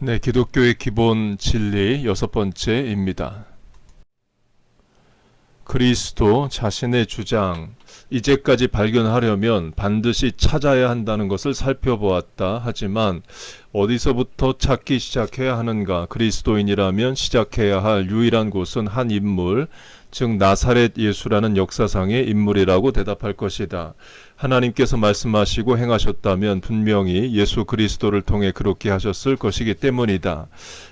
네, 기독교의 기본 진리 여섯 번째입니다. 그리스도 자신의 주장, 이제까지 발견하려면 반드시 찾아야 한다는 것을 살펴보았다. 하지만 어디서부터 찾기 시작해야 하는가? 그리스도인이라면 시작해야 할 유일한 곳은 한 인물, 즉 나사렛 예수라는 역사상의 인물이라고 대답할 것이다. 하나님께서 말씀하시고 행하셨다면 분명히 예수 그리스도를 통해 그렇게 하셨을 것이기 때문이다.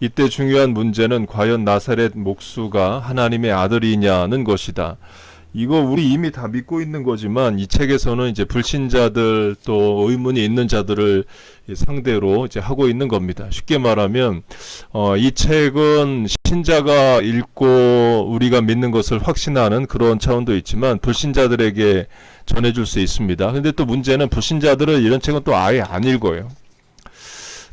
이때 중요한 문제는 과연 나사렛 목수가 하나님의 아들이냐는 것이다. 이거 우리 이미 다 믿고 있는 거지만 이 책에서는 이제 불신자들 또 의문이 있는 자들을 상대로 이제 하고 있는 겁니다. 쉽게 말하면 이 책은 신자가 읽고 우리가 믿는 것을 확신하는 그런 차원도 있지만 불신자들에게 전해줄 수 있습니다. 근데 또 문제는 불신자들은 이런 책은 또 아예 안 읽어요.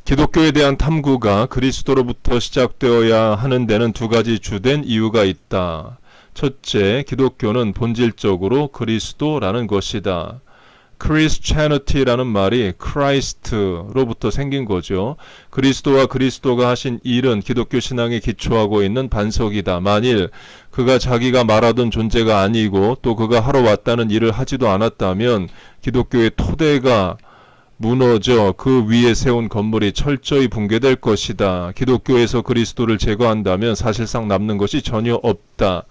기독교에 대한 탐구가 그리스도로부터 시작되어야 하는 데는 두 가지 주된 이유가 있다. 첫째, 기독교는 본질적으로 그리스도라는 것이다. Christianity라는 말이 Christ로부터 생긴 거죠. 그리스도와 그리스도가 하신 일은 기독교 신앙에 기초하고 있는 반석이다. 만일 그가 자기가 말하던 존재가 아니고 또 그가 하러 왔다는 일을 하지도 않았다면 기독교의 토대가 무너져 그 위에 세운 건물이 철저히 붕괴될 것이다. 기독교에서 그리스도를 제거한다면 사실상 남는 것이 전혀 없다.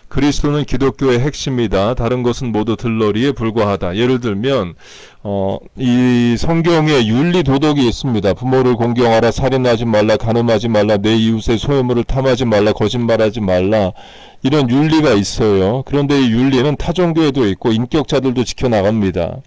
그리스도는 기독교의 핵심이다. 다른 것은 모두 들러리에 불과하다. 예를 들면 이 성경에 윤리 도덕이 있습니다. 부모를 공경하라, 살인하지 말라, 간음하지 말라, 내 이웃의 소유물을 탐하지 말라, 거짓말하지 말라. 이런 윤리가 있어요. 그런데 이 윤리는 타종교에도 있고 인격자들도 지켜나갑니다.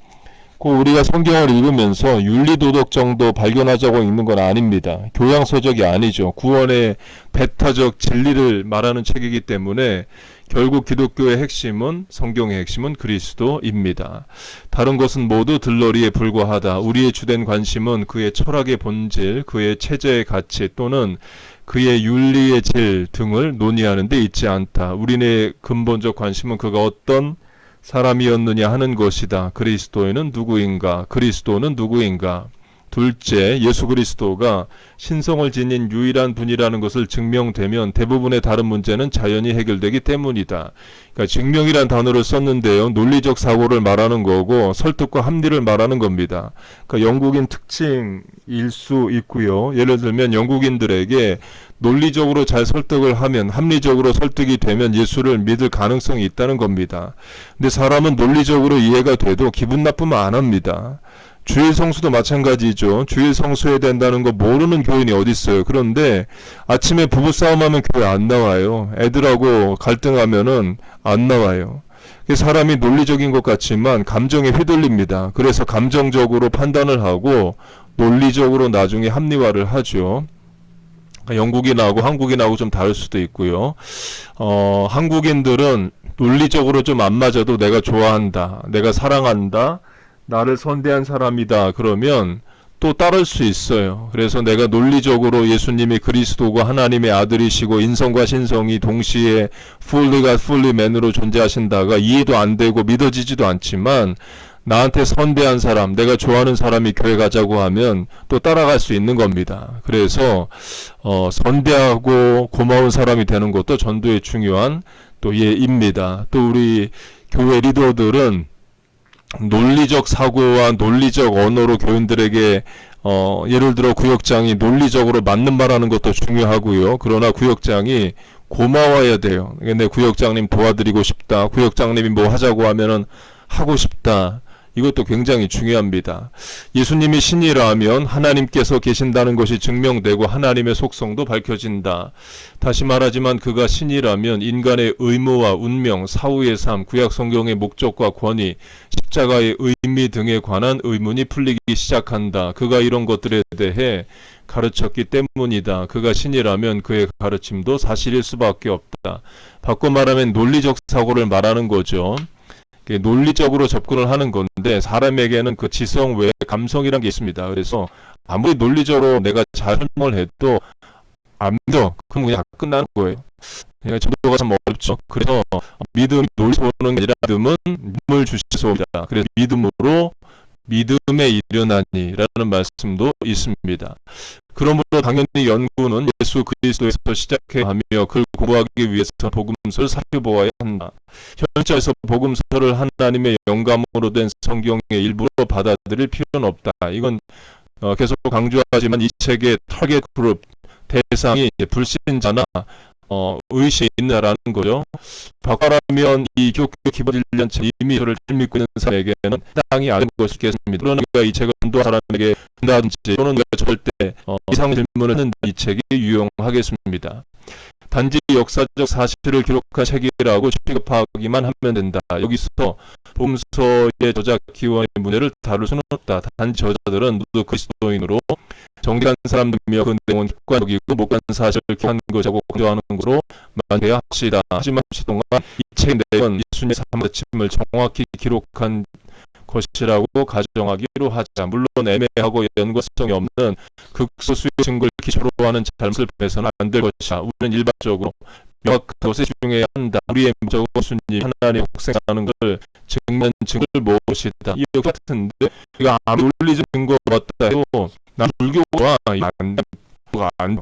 우리가 성경을 읽으면서 윤리도덕 정도 발견하자고 읽는 건 아닙니다. 교양서적이 아니죠. 구원의 배타적 진리를 말하는 책이기 때문에 결국 기독교의 핵심은, 성경의 핵심은 그리스도입니다. 다른 것은 모두 들러리에 불과하다. 우리의 주된 관심은 그의 철학의 본질, 그의 체제의 가치 또는 그의 윤리의 질 등을 논의하는 데 있지 않다. 우리의 근본적 관심은 그가 어떤 사람이었느냐 하는 것이다. 그리스도는 누구인가? 그리스도는 누구인가? 둘째, 예수 그리스도가 신성을 지닌 유일한 분이라는 것을 증명되면 대부분의 다른 문제는 자연히 해결되기 때문이다. 그러니까 증명이란 단어를 썼는데요. 논리적 사고를 말하는 거고 설득과 합리를 말하는 겁니다. 그러니까 영국인 특징일 수 있고요. 예를 들면 영국인들에게 논리적으로 잘 설득을 하면 합리적으로 설득이 되면 예수를 믿을 가능성이 있다는 겁니다. 근데 사람은 논리적으로 이해가 돼도 기분 나쁘면 안 합니다. 주일 성수도 마찬가지죠. 주일 성수해야 된다는 거 모르는 교인이 어디 있어요. 그런데 아침에 부부싸움하면 교회 안 나와요. 애들하고 갈등하면은 안 나와요. 사람이 논리적인 것 같지만 감정에 휘둘립니다. 그래서 감정적으로 판단을 하고 논리적으로 나중에 합리화를 하죠. 영국인하고 한국인하고 좀 다를 수도 있고요. 한국인들은 논리적으로 좀 안 맞아도 내가 좋아한다, 내가 사랑한다, 나를 선대한 사람이다 그러면 또 따를 수 있어요. 그래서 내가 논리적으로 예수님이 그리스도고 하나님의 아들이시고 인성과 신성이 동시에 fully God, fully man으로 존재하신다가 이해도 안 되고 믿어지지도 않지만 나한테 선대한 사람, 내가 좋아하는 사람이 교회 가자고 하면 또 따라갈 수 있는 겁니다. 그래서 선대하고 고마운 사람이 되는 것도 전도의 중요한 또 예입니다. 또 우리 교회 리더들은 논리적 사고와 논리적 언어로 교인들에게 예를 들어 구역장이 논리적으로 맞는 말하는 것도 중요하고요. 그러나 구역장이 고마워야 돼요. 내 구역장님 도와드리고 싶다. 구역장님이 뭐 하자고 하면은 하고 싶다. 이것도 굉장히 중요합니다. 예수님이 신이라면 하나님께서 계신다는 것이 증명되고 하나님의 속성도 밝혀진다. 다시 말하지만 그가 신이라면 인간의 의무와 운명, 사후의 삶, 구약 성경의 목적과 권위, 십자가의 의미 등에 관한 의문이 풀리기 시작한다. 그가 이런 것들에 대해 가르쳤기 때문이다. 그가 신이라면 그의 가르침도 사실일 수밖에 없다. 바꿔 말하면 논리적 사고를 말하는 거죠. 논리적으로 접근을 하는 건데 사람에게는 그 지성 외에 감성이란 게 있습니다. 그래서 아무리 논리적으로 내가 잘 설명을 해도 안 믿어. 그럼 그냥 끝나는 거예요. 전도가 참 어렵죠. 그래서 믿음이 논리 보는 게 아니라 믿음은 믿음을 주시소이다. 그래서 믿음으로 믿음에 이르나니라는 말씀도 있습니다. 그러므로 당연히 연구는 예수 그리스도에서 시작해야 하며 그를 공부하기 위해서 복음서를 살펴보아야 한다. 현자에서 복음서를 하나님의 영감으로 된 성경의 일부로 받아들일 필요는 없다. 이건 계속 강조하지만 이 책의 타겟 그룹 대상이 불신자나 의심인자라는 거죠. 바꿔라면 이 기독교 기본 1년차 이미 저를 믿고 있는 사람에게는 해당이 아닌 것이겠습니다. 그러나 이 책을 한두 사람에게 한다든지 또는 절대 이상 질문을 하는 이 책이 유용하겠습니다. 단지 역사적 사실을 기록한 책이라고 취급하기만 하면 된다. 여기서 복음서의 저작 기원의 문제를 다룰 수는 없다. 단지 저자들은 모두 그리스도인으로 정직한 사람들이며 그 내용은 객관적이고 목관 사실을 기록한 것이라고 강조하는 것으로 만돼야 합시다. 하지만 동안 이 책의 내용은 예수님의 삶의 아침을 정확히 기록한 것이라고 가정하기로 하자. 물론 애매하고 연관성이 없는 극소수의 증거를 기초로 하는 잘못을 빼서는 안 될 것이야. 우리는 일반적으로 명확한 것에 집중해야 한다. 우리의 목적은 예수님 하나님 복생하는 것을 증명한 증거를 무엇이다. 이 같은데 우리가 아무리 논리적 증거가 왔다 해도 난 불교가 안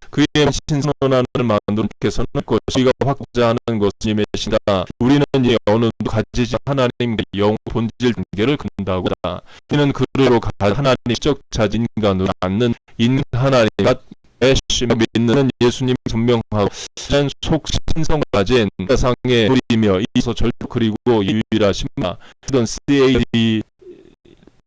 그의 신선언을 만든 께서는 것이가 확보자 하는 것을 임해신다. 우리는 이 어느 도 가지지 하나님의 영 본질 단계를 근다고 하다. 이는 그대로 하나님 시적 자진 인간으로 않는 인 하나님과 애쉬며 믿는 예수님 분명하고 속 신성 가진 세상의 우리며 이서 절도 그리고 유일하심마 하던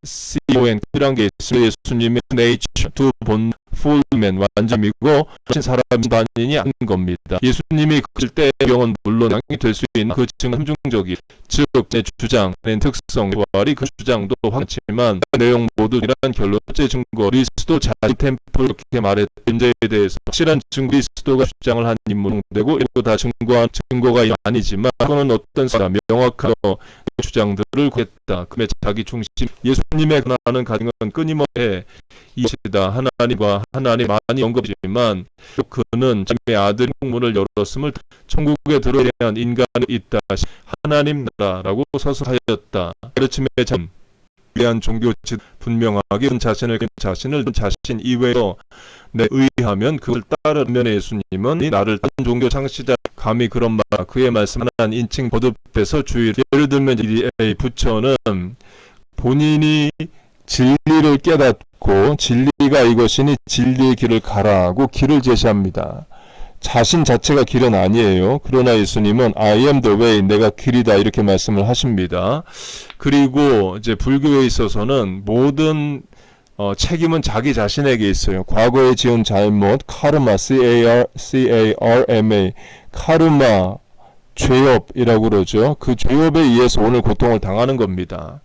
CON이란 게 있으면 예수님의 네이처 두 본 풀맨 완전이고 하신 사람이 반인이 아닌 겁니다. 예수님이 그실 때의 병은 물론 양이 될 수 있는 그 증은 함중적이 즉 제 주장, 특성, 부활이 그 주장도 확실하지만 내용 모두 이러한 결론째 증거 그리스도 자신 템플 이렇게 말했던 문제에 대해서 확실한 증거 그리스도가 주장을 한 인물은 되고 이거 다 증거한 증거가 아니지만 그거는 어떤 사람 명확한 주장들을 구했다. 그의 자기 중심 예수님의 나는 가진 건 끊임없이 이시다. 하나님과 하나님 많이 언급이지만 그는 자기의 아들 문을 열었음을 천국에 들어야 한 인간이 있다. 하나님 나라라고 서술하였다. 가르침의 참 위한 종교지 분명하게 자신 이외로 내 의하면 그걸 따르면 예수님은 나를 딴 종교 창시자 감히 그런 말 그의 말씀 하나는 인칭 거듭해서 주의를 예를 들면 이 부처는 본인이 진리를 깨닫고 진리가 이것이니 진리의 길을 가라고 길을 제시합니다. 자신 자체가 길은 아니에요. 그러나 예수님은 I am the way, 내가 길이다 이렇게 말씀을 하십니다. 그리고 이제 불교에 있어서는 모든 책임은 자기 자신에게 있어요. 과거에 지은 잘못, 카르마, C-A-R-M-A, 카르마, 죄업이라고 그러죠. 그 죄업에 의해서 오늘 고통을 당하는 겁니다.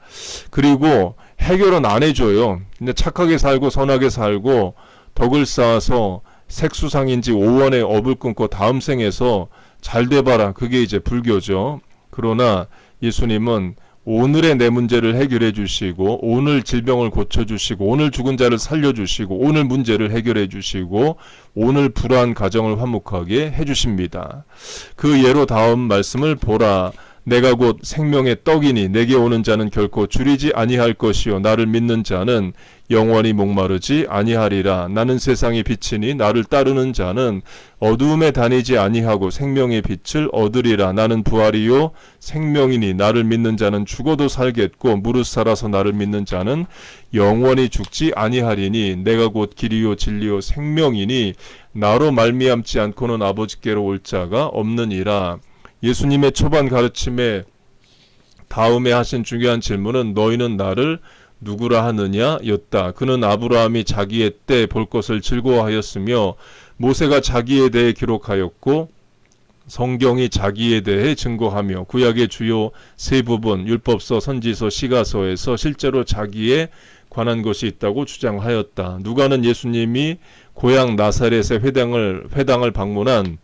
그리고 해결은 안 해줘요. 근데 착하게 살고 선하게 살고 덕을 쌓아서 색수상인지 오원의 업을 끊고 다음 생에서 잘 돼봐라. 그게 이제 불교죠. 그러나 예수님은 오늘의 내 문제를 해결해 주시고 오늘 질병을 고쳐주시고 오늘 죽은 자를 살려주시고 오늘 문제를 해결해 주시고 오늘 불안한 가정을 화목하게 해주십니다. 그 예로 다음 말씀을 보라. 내가 곧 생명의 떡이니 내게 오는 자는 결코 줄이지 아니할 것이요 나를 믿는 자는 영원히 목마르지 아니하리라. 나는 세상의 빛이니 나를 따르는 자는 어두움에 다니지 아니하고 생명의 빛을 얻으리라. 나는 부활이요 생명이니 나를 믿는 자는 죽어도 살겠고 무릇 살아서 나를 믿는 자는 영원히 죽지 아니하리니 내가 곧 길이요 진리요 생명이니 나로 말미암지 않고는 아버지께로 올 자가 없느니라. 예수님의 초반 가르침에 다음에 하신 중요한 질문은 너희는 나를 누구라 하느냐 였다. 그는 아브라함이 자기의 때 볼 것을 즐거워하였으며 모세가 자기에 대해 기록하였고 성경이 자기에 대해 증거하며 구약의 주요 세 부분 율법서, 선지서, 시가서에서 실제로 자기에 관한 것이 있다고 주장하였다. 누가는 예수님이 고향 나사렛의 회당을 방문한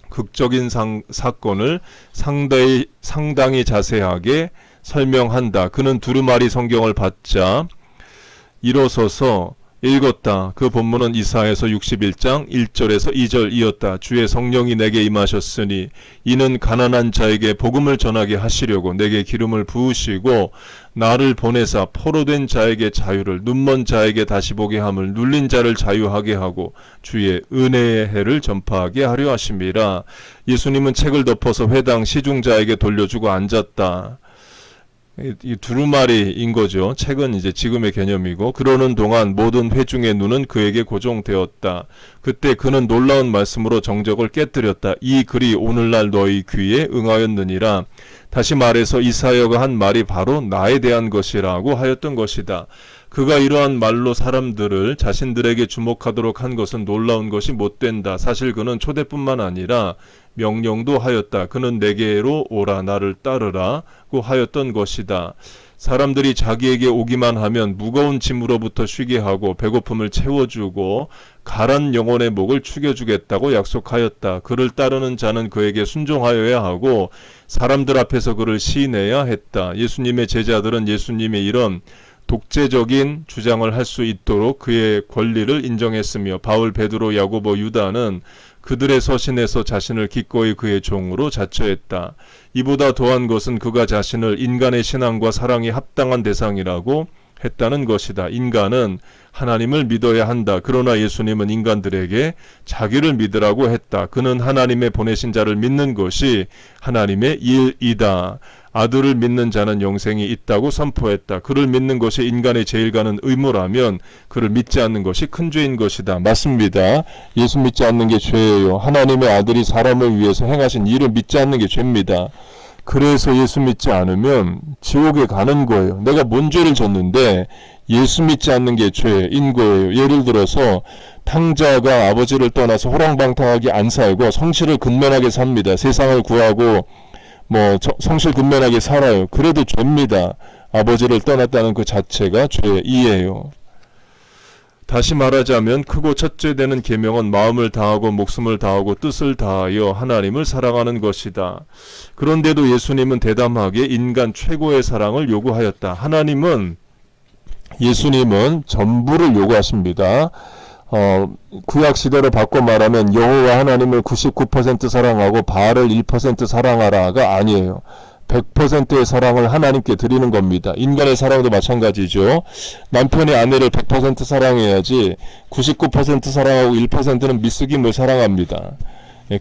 극적인 사건을 상당히 자세하게 설명한다. 그는 두루마리 성경을 받자 일어서서 읽었다. 그 본문은 이사야서 61장 1절에서 2절이었다. 주의 성령이 내게 임하셨으니 이는 가난한 자에게 복음을 전하게 하시려고 내게 기름을 부으시고 나를 보내사 포로된 자에게 자유를, 눈먼 자에게 다시 보게 함을, 눌린 자를 자유하게 하고 주의 은혜의 해를 전파하게 하려 하심이라. 예수님은 책을 덮어서 회당 시중자에게 돌려주고 앉았다. 이 두루마리인 거죠. 책은 이제 지금의 개념이고, 그러는 동안 모든 회중의 눈은 그에게 고정되었다. 그때 그는 놀라운 말씀으로 정적을 깨뜨렸다. 이 글이 오늘날 너희 귀에 응하였느니라. 다시 말해서 이사야가 한 말이 바로 나에 대한 것이라고 하였던 것이다. 그가 이러한 말로 사람들을 자신들에게 주목하도록 한 것은 놀라운 것이 못된다. 사실 그는 초대뿐만 아니라 명령도 하였다. 그는 내게로 오라, 나를 따르라고 하였던 것이다. 사람들이 자기에게 오기만 하면 무거운 짐으로부터 쉬게 하고 배고픔을 채워주고 가란 영혼의 목을 축여주겠다고 약속하였다. 그를 따르는 자는 그에게 순종하여야 하고 사람들 앞에서 그를 시인해야 했다. 예수님의 제자들은 예수님의 이런 독재적인 주장을 할 수 있도록 그의 권리를 인정했으며 바울, 베드로, 야고보, 유다는 그들의 서신에서 자신을 기꺼이 그의 종으로 자처했다. 이보다 더한 것은 그가 자신을 인간의 신앙과 사랑이 합당한 대상이라고 했다는 것이다. 인간은 하나님을 믿어야 한다. 그러나 예수님은 인간들에게 자기를 믿으라고 했다. 그는 하나님의 보내신 자를 믿는 것이 하나님의 일이다. 아들을 믿는 자는 영생이 있다고 선포했다. 그를 믿는 것이 인간의 제일 가는 의무라면 그를 믿지 않는 것이 큰 죄인 것이다. 맞습니다. 예수 믿지 않는 게 죄예요. 하나님의 아들이 사람을 위해서 행하신 일을 믿지 않는 게 죄입니다. 그래서 예수 믿지 않으면 지옥에 가는 거예요. 내가 뭔 죄를 졌는데 예수 믿지 않는 게 죄인 거예요. 예를 들어서 탕자가 아버지를 떠나서 호랑방탕하게 안 살고 성실을 근면하게 삽니다. 세상을 구하고 성실근면하게 살아요. 그래도 죄입니다. 아버지를 떠났다는 그 자체가 죄이에요. 다시 말하자면 크고 첫째 되는 계명은 마음을 다하고 목숨을 다하고 뜻을 다하여 하나님을 사랑하는 것이다. 그런데도 예수님은 대담하게 인간 최고의 사랑을 요구하였다. 예수님은 전부를 요구하십니다. 구약 시대로 바꿔 말하면 여호와 하나님을 99% 사랑하고 바알을 1% 사랑하라가 아니에요. 100%의 사랑을 하나님께 드리는 겁니다. 인간의 사랑도 마찬가지죠. 남편의 아내를 100% 사랑해야지 99% 사랑하고 1%는 미숙임을 사랑합니다.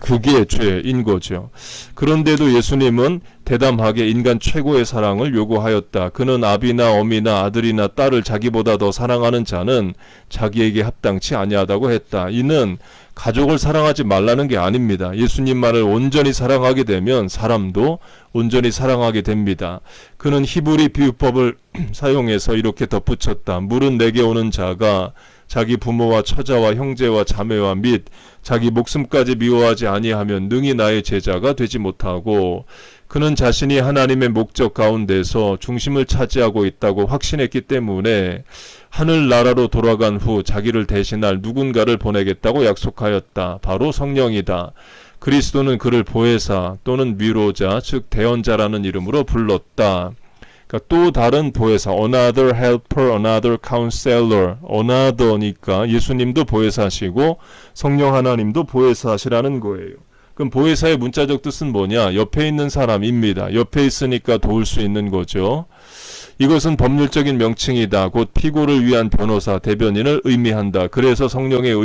그게 죄인 거죠. 그런데도 예수님은 대담하게 인간 최고의 사랑을 요구하였다. 그는 아비나 어미나 아들이나 딸을 자기보다 더 사랑하는 자는 자기에게 합당치 아니하다고 했다. 이는 가족을 사랑하지 말라는 게 아닙니다. 예수님만을 온전히 사랑하게 되면 사람도 온전히 사랑하게 됩니다. 그는 히브리 비유법을 사용해서 이렇게 덧붙였다. 물은 내게 오는 자가 자기 부모와 처자와 형제와 자매와 및 자기 목숨까지 미워하지 아니하면 능히 나의 제자가 되지 못하고, 그는 자신이 하나님의 목적 가운데서 중심을 차지하고 있다고 확신했기 때문에 하늘나라로 돌아간 후 자기를 대신할 누군가를 보내겠다고 약속하였다. 바로 성령이다. 그리스도는 그를 보혜사 또는 위로자, 즉 대언자라는 이름으로 불렀다. 그러니까 또 다른 보혜사, another helper, another counselor, another니까 예수님도 보혜사시고 성령 하나님도 보혜사시라는 거예요. 그럼 보혜사의 문자적 뜻은 뭐냐? 옆에 있는 사람입니다. 옆에 있으니까 도울 수 있는 거죠. 이것은 법률적인 명칭이다. 곧 피고를 위한 변호사, 대변인을 의미한다. 그래서 성령의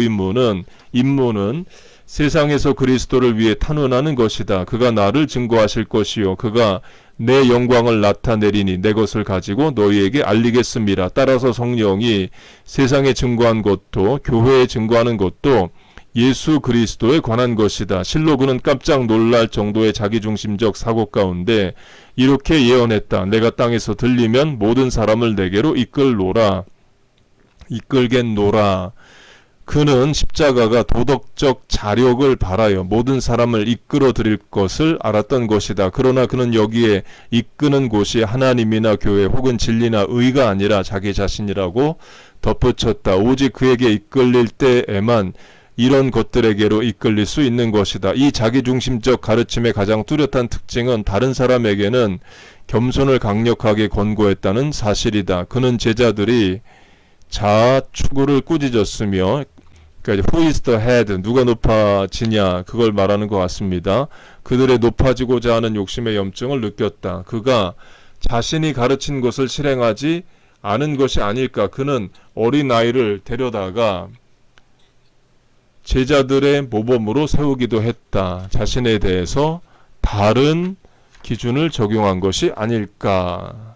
임무는 세상에서 그리스도를 위해 탄원하는 것이다. 그가 나를 증거하실 것이요 그가 내 영광을 나타내리니 내 것을 가지고 너희에게 알리겠습니다. 따라서 성령이 세상에 증거한 것도 교회에 증거하는 것도 예수 그리스도에 관한 것이다. 실로 그는 깜짝 놀랄 정도의 자기중심적 사고 가운데 이렇게 예언했다. 내가 땅에서 들리면 모든 사람을 내게로 이끌겠노라. 그는 십자가가 도덕적 자력을 발하여 모든 사람을 이끌어 드릴 것을 알았던 것이다. 그러나 그는 여기에 이끄는 곳이 하나님이나 교회 혹은 진리나 의가 아니라 자기 자신이라고 덧붙였다. 오직 그에게 이끌릴 때에만 이런 것들에게로 이끌릴 수 있는 것이다. 이 자기중심적 가르침의 가장 뚜렷한 특징은 다른 사람에게는 겸손을 강력하게 권고했다는 사실이다. 그는 제자들이 자아 추구를 꾸짖었으며, 그러니까 who is the head, 누가 높아지냐, 그걸 말하는 것 같습니다. 그들의 높아지고자 하는 욕심의 염증을 느꼈다. 그가 자신이 가르친 것을 실행하지 않은 것이 아닐까. 그는 어린아이를 데려다가 제자들의 모범으로 세우기도 했다. 자신에 대해서 다른 기준을 적용한 것이 아닐까.